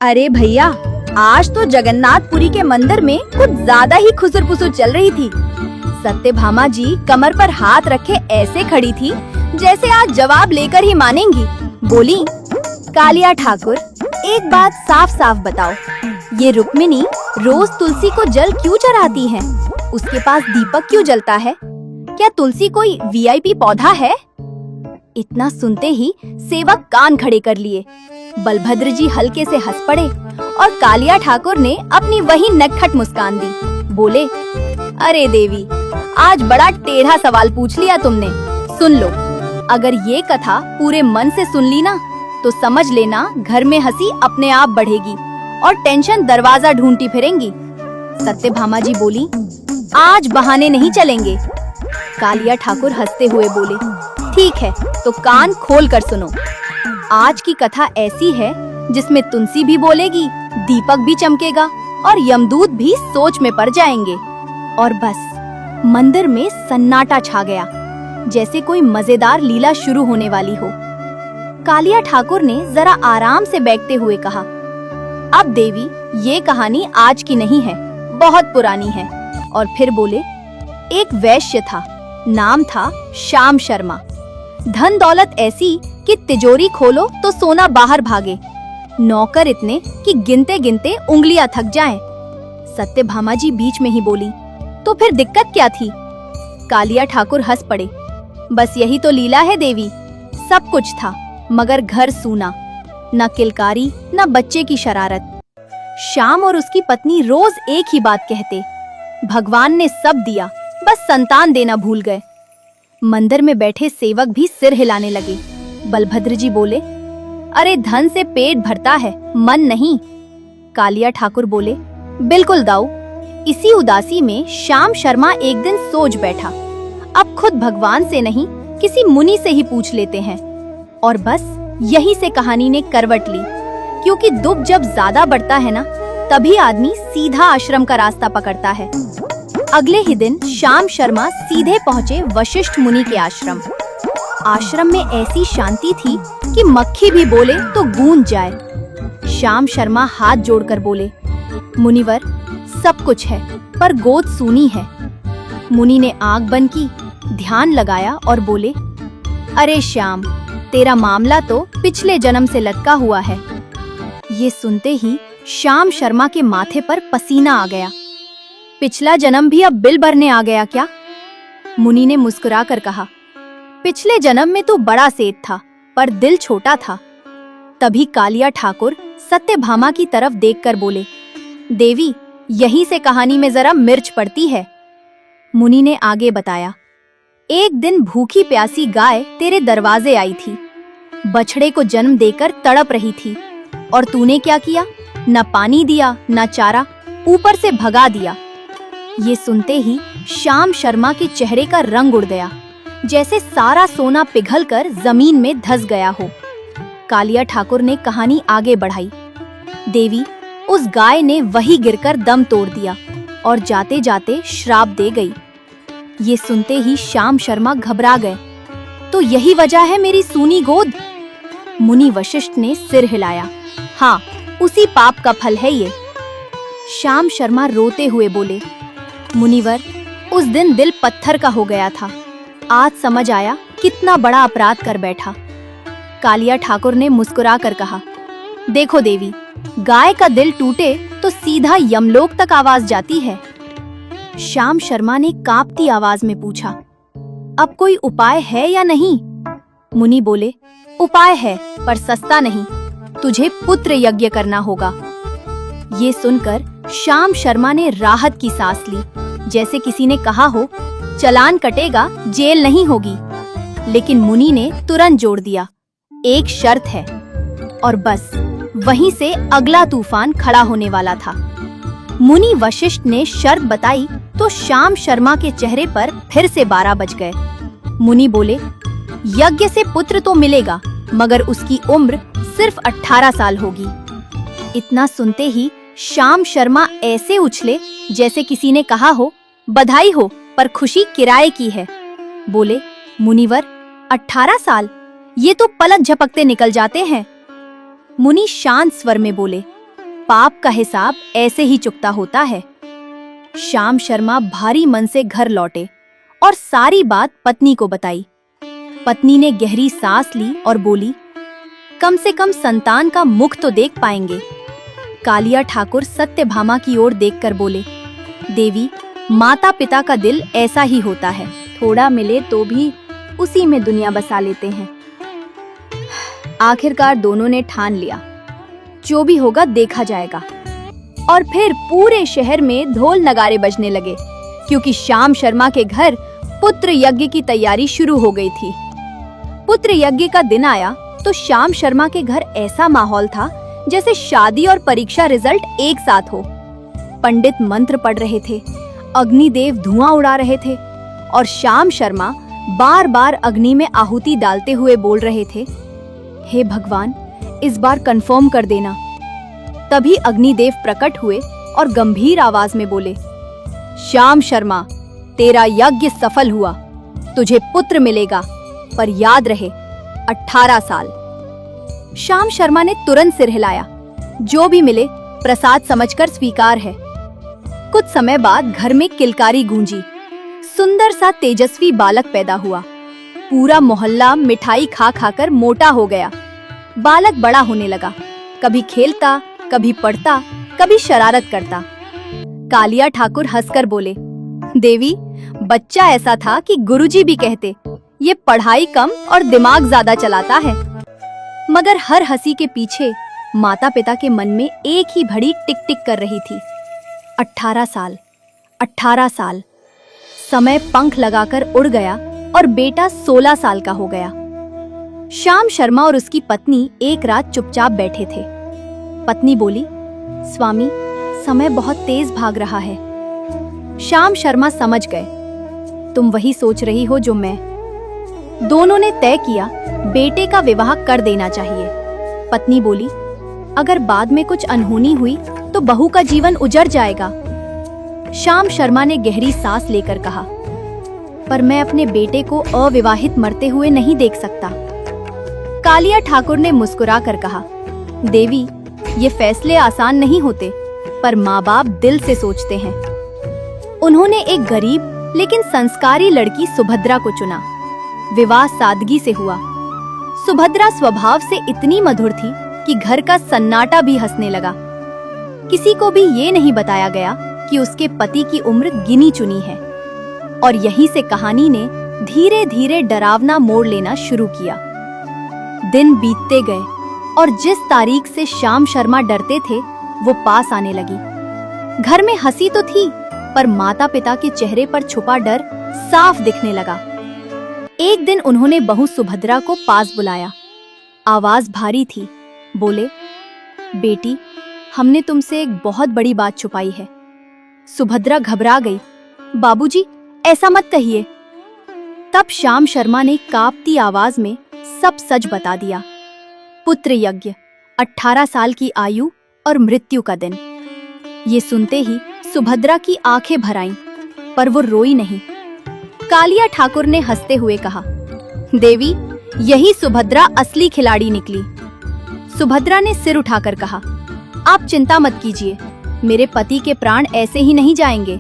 अरे भैया, आज तो जगन्नाथपुरी के मंदिर में कुछ ज्यादा ही खुसर पुसर चल रही थी। सत्यभामा जी कमर पर हाथ रखे ऐसे खड़ी थी जैसे आज जवाब लेकर ही मानेंगी। बोली, कालिया ठाकुर, एक बात साफ साफ बताओ, ये रुक्मिणी रोज तुलसी को जल क्यों चढ़ाती है? उसके पास दीपक क्यों जलता है? क्या तुलसी कोई वीआईपी पौधा है? इतना सुनते ही सेवक कान खड़े कर लिए। बलभद्र जी हल्के से हंस पड़े और कालिया ठाकुर ने अपनी वही नटखट मुस्कान दी। बोले, अरे देवी, आज बड़ा टेढ़ा सवाल पूछ लिया तुमने। सुन लो, अगर ये कथा पूरे मन से सुन ली ना, तो समझ लेना घर में हंसी अपने आप बढ़ेगी और टेंशन दरवाजा ढूंढती फिरेंगी। सत्यभामा जी बोली, आज बहाने नहीं चलेंगे। कालिया ठाकुर हंसते हुए बोले, ठीक है, तो कान खोल कर सुनो। आज की कथा ऐसी है जिसमें तुलसी भी बोलेगी, दीपक भी चमकेगा और यमदूत भी सोच में पड़ जाएंगे। और बस मंदिर में सन्नाटा छा गया, जैसे कोई मजेदार लीला शुरू होने वाली हो। कालिया ठाकुर ने जरा आराम से बैठते हुए कहा, अब देवी, ये कहानी आज की नहीं है, बहुत पुरानी है। और फिर बोले, एक वैश्य था, नाम था श्याम शर्मा। धन दौलत ऐसी कि तिजोरी खोलो तो सोना बाहर भागे, नौकर इतने कि गिनते गिनते उंगलियां थक जाएं। सत्यभामा जी बीच में ही बोली, तो फिर दिक्कत क्या थी? कालिया ठाकुर हंस पड़े, बस यही तो लीला है देवी। सब कुछ था, मगर घर सूना, न किलकारी न बच्चे की शरारत। श्याम और उसकी पत्नी रोज एक ही बात कहते, भगवान ने सब दिया, बस संतान देना भूल गए। मंदिर में बैठे सेवक भी सिर हिलाने लगे। बलभद्र जी बोले, अरे धन से पेट भरता है, मन नहीं। कालिया ठाकुर बोले, बिल्कुल दाऊ। इसी उदासी में श्याम शर्मा एक दिन सोच बैठा, अब खुद भगवान से नहीं, किसी मुनि से ही पूछ लेते हैं। और बस यहीं से कहानी ने करवट ली, क्योंकि दुख जब ज्यादा बढ़ता है ना, तभी आदमी सीधा आश्रम का रास्ता पकड़ता है। अगले ही दिन श्याम शर्मा सीधे पहुँचे वशिष्ठ मुनि के आश्रम। आश्रम में ऐसी शांति थी कि मक्खी भी बोले तो गूंज जाए। श्याम शर्मा हाथ जोड़कर बोले, मुनिवर, सब कुछ है, पर गोद सूनी है। मुनि ने आंख बंद की, ध्यान लगाया और बोले, अरे श्याम, तेरा मामला तो पिछले जन्म से लटका हुआ है। ये सुनते ही श्याम शर्मा के माथे पर पसीना आ गया। पिछला जन्म भी अब बिल भरने आ गया क्या? मुनि ने मुस्कुरा कर कहा, पिछले जन्म में तो बड़ा सेठ था, पर दिल छोटा था। तभी कालिया ठाकुर सत्यभामा की तरफ देखकर बोले, देवी, यहीं से कहानी में जरा मिर्च पड़ती है। मुनि ने आगे बताया, एक दिन भूखी प्यासी गाय तेरे दरवाजे आई थी, बछड़े को जन्म देकर तड़प रही थी, और तूने क्या किया? न पानी दिया न चारा, ऊपर से भगा दिया। ये सुनते ही श्याम शर्मा के चेहरे का रंग उड़ गया, जैसे सारा सोना पिघलकर जमीन में धंस गया हो। कालिया ठाकुर ने कहानी आगे बढ़ाई, देवी, उस गाय ने वही गिरकर दम तोड़ दिया और जाते जाते श्राप दे गई। ये सुनते ही श्याम शर्मा घबरा गए, तो यही वजह है मेरी सूनी गोद? मुनि वशिष्ठ ने सिर हिलाया, हाँ, उसी पाप का फल है ये। श्याम शर्मा रोते हुए बोले, मुनिवर, उस दिन दिल पत्थर का हो गया था, आज समझ आया कितना बड़ा अपराध कर बैठा। कालिया ठाकुर ने मुस्कुरा कर कहा, देखो देवी, गाय का दिल टूटे तो सीधा यमलोक तक आवाज जाती है। श्याम शर्मा ने कांपती आवाज में पूछा, अब कोई उपाय है या नहीं? मुनि बोले, उपाय है, पर सस्ता नहीं, तुझे पुत्र यज्ञ करना होगा। ये सुनकर श्याम शर्मा ने राहत की सांस ली, जैसे किसी ने कहा हो, चालान कटेगा, जेल नहीं होगी। लेकिन मुनि ने तुरंत जोड़ दिया, एक शर्त है। और बस वहीं से अगला तूफान खड़ा होने वाला था। मुनि वशिष्ठ ने शर्त बताई तो श्याम शर्मा के चेहरे पर फिर से 12 बज गए। मुनि बोले, यज्ञ से पुत्र तो मिलेगा, मगर उसकी उम्र सिर्फ 18 साल होगी। इतना सुनते ही श्याम शर्मा ऐसे उछले जैसे किसी ने कहा हो, बधाई हो, पर खुशी किराए की है। बोले, मुनिवर, 18 साल, ये तो पलक झपकते निकल जाते हैं। मुनि शांत स्वर में बोले, पाप का हिसाब ऐसे ही चुकता होता है। श्याम शर्मा भारी मन से घर लौटे और सारी बात पत्नी को बताई। पत्नी ने गहरी सांस ली और बोली, कम से कम संतान का मुख तो देख पाएंगे। कालिया ठाकुर सत्यभामा की ओर देखकर बोले, देवी, माता पिता का दिल ऐसा ही होता है, थोड़ा मिले तो भी उसी में दुनिया बसा लेते हैं। आखिरकार दोनों ने ठान लिया, जो भी होगा देखा जाएगा। और फिर पूरे शहर में ढोल नगारे बजने लगे, क्योंकि श्याम शर्मा के घर पुत्र यज्ञ की तैयारी शुरू हो गई थी। पुत्र यज्ञ का दिन आया तो श्याम शर्मा के घर ऐसा माहौल था जैसे शादी और परीक्षा रिजल्ट एक साथ हो। पंडित मंत्र पढ़ रहे थे, अग्निदेव धुआं उड़ा रहे थे और श्याम शर्मा बार बार अग्नि में आहुति डालते हुए बोल रहे थे, हे भगवान, इस बार कंफर्म कर देना। तभी अग्निदेव प्रकट हुए और गंभीर आवाज में बोले, श्याम शर्मा, तेरा यज्ञ सफल हुआ, तुझे पुत्र मिलेगा, पर याद रहे 18 साल। श्याम शर्मा ने तुरंत सिर हिलाया, जो भी मिले प्रसाद समझकर स्वीकार है। कुछ समय बाद घर में किलकारी गूंजी। सुंदर सा तेजस्वी बालक पैदा हुआ। पूरा मोहल्ला मिठाई खा खाकर मोटा हो गया। बालक बड़ा होने लगा, कभी खेलता, कभी पढ़ता, कभी शरारत करता। कालिया ठाकुर हंसकर बोले, देवी, बच्चा ऐसा था कि गुरुजी भी कहते, ये पढ़ाई कम और दिमाग ज्यादा चलाता है। मगर हर हंसी के पीछे माता पिता के मन में एक ही घड़ी टिक टिक कर रही थी, 18 साल, 18 साल। समय पंख लगाकर उड़ गया और बेटा 16 साल का हो गया। श्याम शर्मा और उसकी पत्नी एक रात चुपचाप बैठे थे। पत्नी बोली, स्वामी, समय बहुत तेज भाग रहा है। श्याम शर्मा समझ गए, तुम वही सोच रही हो जो मैं। दोनों ने तय किया बेटे का विवाह कर देना चाहिए। पत्नी बोली, अगर बाद में कुछ अनहोनी हुई तो बहू का जीवन उजड़ जाएगा। श्याम शर्मा ने गहरी सांस लेकर कहा, पर मैं अपने बेटे को अविवाहित मरते हुए नहीं देख सकता। कालिया ठाकुर ने मुस्कुराकर कहा, देवी, ये फैसले आसान नहीं होते, पर माँ बाप दिल से सोचते हैं। उन्होंने एक गरीब लेकिन संस्कारी लड़की सुभद्रा को चुना। विवाह सादगी से हुआ। सुभद्रा स्वभाव से इतनी मधुर थी कि घर का सन्नाटा भी हंसने लगा। किसी को भी ये नहीं बताया गया कि उसके पति की उम्र गिनी चुनी है। और यहीं से कहानी ने धीरे धीरे डरावना मोड़ लेना शुरू किया। दिन बीतते गए और जिस तारीख से श्याम शर्मा डरते थे वो पास आने लगी। घर में हंसी तो थी, पर माता पिता के चेहरे पर छुपा डर साफ दिखने लगा। एक दिन उन्होंने बहू सुभद्रा को पास बुलाया। आवाज भारी थी। बोले, बेटी, हमने तुमसे एक बहुत बड़ी बात छुपाई है। सुभद्रा घबरा गई। बाबूजी, ऐसा मत कहिए। तब श्याम शर्मा ने कांपती आवाज में सब सच बता दिया। पुत्र यज्ञ, 18 साल की आयु और मृत्यु का दिन। ये सुनते ही सुभद्रा की आंखें भर आईं, पर वो रोई नहीं। कालिया ठाकुर ने हंसते हुए कहा, देवी, यही सुभद्रा असली खिलाड़ी निकली। सुभद्रा ने सिर उठाकर कहा, आप चिंता मत कीजिए, मेरे पति के प्राण ऐसे ही नहीं जाएंगे।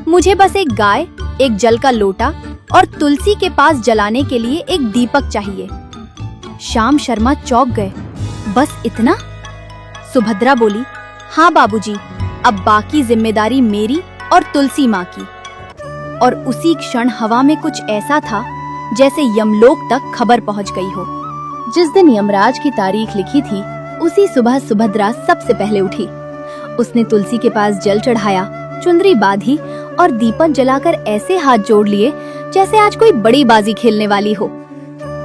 मुझे बस एक गाय, एक जल का लोटा और तुलसी के पास जलाने के लिए एक दीपक चाहिए। श्याम शर्मा चौंक गए। बस इतना? सुभद्रा बोली, हाँ बाबूजी, अब बाकी जिम्मेदारी मेरी और तुलसी माँ की। और उसी क्षण हवा में कुछ ऐसा था जैसे यमलोक तक खबर पहुंच गई हो। जिस दिन यमराज की तारीख लिखी थी, उसी सुबह सुभद्रा सबसे पहले उठी। उसने तुलसी के पास जल चढ़ाया, चुनरी बांधी और दीपक जलाकर ऐसे हाथ जोड़ लिए जैसे आज कोई बड़ी बाजी खेलने वाली हो।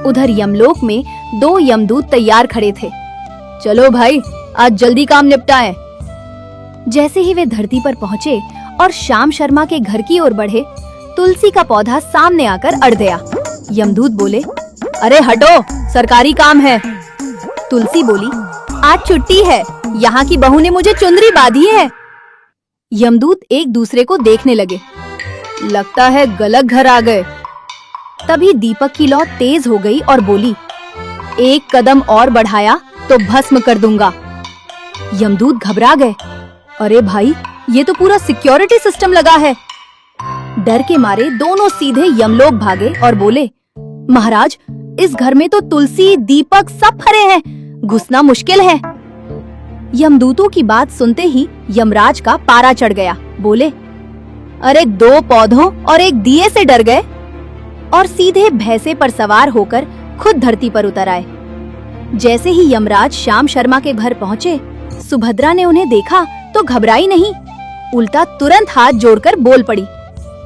उधर यमलोक में 2 यमदूत तैयार खड़े थे। चलो भाई, आज जल्दी काम निपटाएं। जैसे ही वे धरती पर पहुंचे और श्याम शर्मा के घर की ओर बढ़े, तुलसी का पौधा सामने आकर अड़ गया। यमदूत बोले, अरे हटो, सरकारी काम है। तुलसी बोली, आज छुट्टी है, यहाँ की बहू ने मुझे चुनरी बांधी है। यमदूत एक दूसरे को देखने लगे। लगता है गलत घर आ गए। तभी दीपक की लौ तेज हो गई और बोली, एक कदम और बढ़ाया तो भस्म कर दूंगा। यमदूत घबरा गए। अरे भाई, ये तो पूरा सिक्योरिटी सिस्टम लगा है। डर के मारे दोनों सीधे यमलोक भागे और बोले, महाराज, इस घर में तो तुलसी, दीपक सब फरे हैं, घुसना मुश्किल है। यमदूतों की बात सुनते ही यमराज का पारा चढ़ गया। बोले, अरे 2 पौधों और 1 दिए से डर गए, और सीधे भैंसे पर सवार होकर खुद धरती पर उतर आए। जैसे ही यमराज श्याम शर्मा के घर पहुँचे, सुभद्रा ने उन्हें देखा तो घबराई नहीं, उल्टा तुरंत हाथ जोड़कर बोल पड़ी,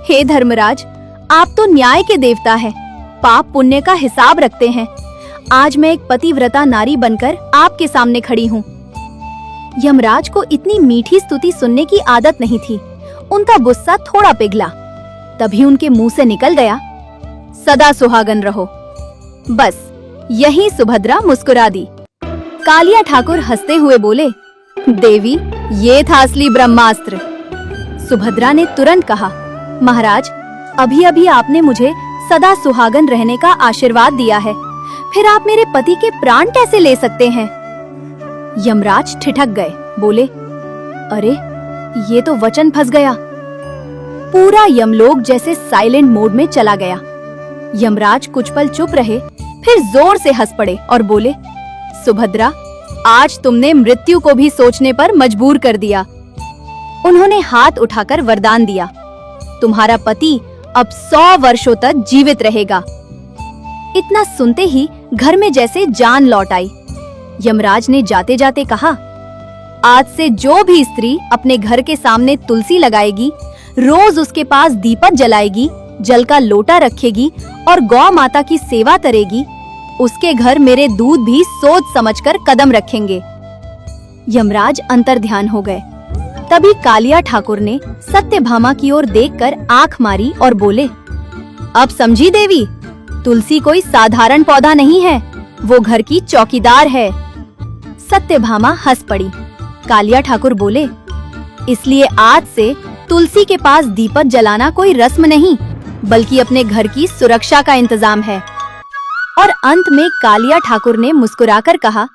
हे धर्मराज, आप तो न्याय के देवता हैं, पाप पुण्य का हिसाब रखते हैं। आज मैं एक पतिव्रता नारी बनकर आपके सामने खड़ी हूँ। यमराज को इतनी मीठी स्तुति सुनने की आदत नहीं थी। उनका गुस्सा थोड़ा पिघला। तभी उनके मुंह से निकल गया, सदा सुहागन रहो। बस यही सुभद्रा मुस्कुरा दी। कालिया ठाकुर हंसते हुए बोले, देवी, ये था असली ब्रह्मास्त्र। सुभद्रा ने तुरंत कहा, महाराज, अभी अभी आपने मुझे सदा सुहागन रहने का आशीर्वाद दिया है, फिर आप मेरे पति के प्राण कैसे ले सकते हैं? यमराज ठिठक गए। बोले, अरे ये तो वचन फंस गया। पूरा यमलोक जैसे साइलेंट मोड में चला गया। यमराज कुछ पल चुप रहे, फिर जोर से हंस पड़े और बोले, सुभद्रा, आज तुमने मृत्यु को भी सोचने पर मजबूर कर दिया। उन्होंने हाथ उठाकर वरदान दिया, तुम्हारा पति अब 100 वर्षों तक जीवित रहेगा। इतना सुनते ही घर में जैसे जान लौट आई। यमराज ने जाते जाते कहा, आज से जो भी स्त्री अपने घर के सामने तुलसी लगाएगी, रोज उसके पास दीपक जलाएगी, जल का लोटा रखेगी और गौ माता की सेवा करेगी, उसके घर मेरे दूत भी सोच समझकर कदम रखेंगे। यमराज अंतर्ध्यान हो गए। तभी कालिया ठाकुर ने सत्यभामा की ओर देखकर आंख मारी और बोले, अब समझी देवी, तुलसी कोई साधारण पौधा नहीं है, वो घर की चौकीदार है। सत्यभामा हंस पड़ी। कालिया ठाकुर बोले, इसलिए आज से तुलसी के पास दीपक जलाना कोई रस्म नहीं, बल्कि अपने घर की सुरक्षा का इंतजाम है। और अंत में कालिया ठाकुर ने मुस्कुराकर कहा,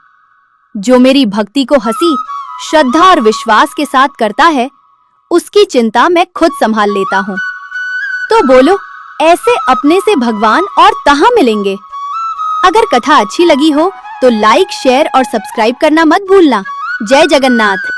जो मेरी भक्ति को हंसी, श्रद्धा और विश्वास के साथ करता है, उसकी चिंता मैं खुद संभाल लेता हूँ। तो बोलो, ऐसे अपने से भगवान और कहाँ मिलेंगे? अगर कथा अच्छी लगी हो तो लाइक, शेयर और सब्सक्राइब करना मत भूलना। जय जगन्नाथ।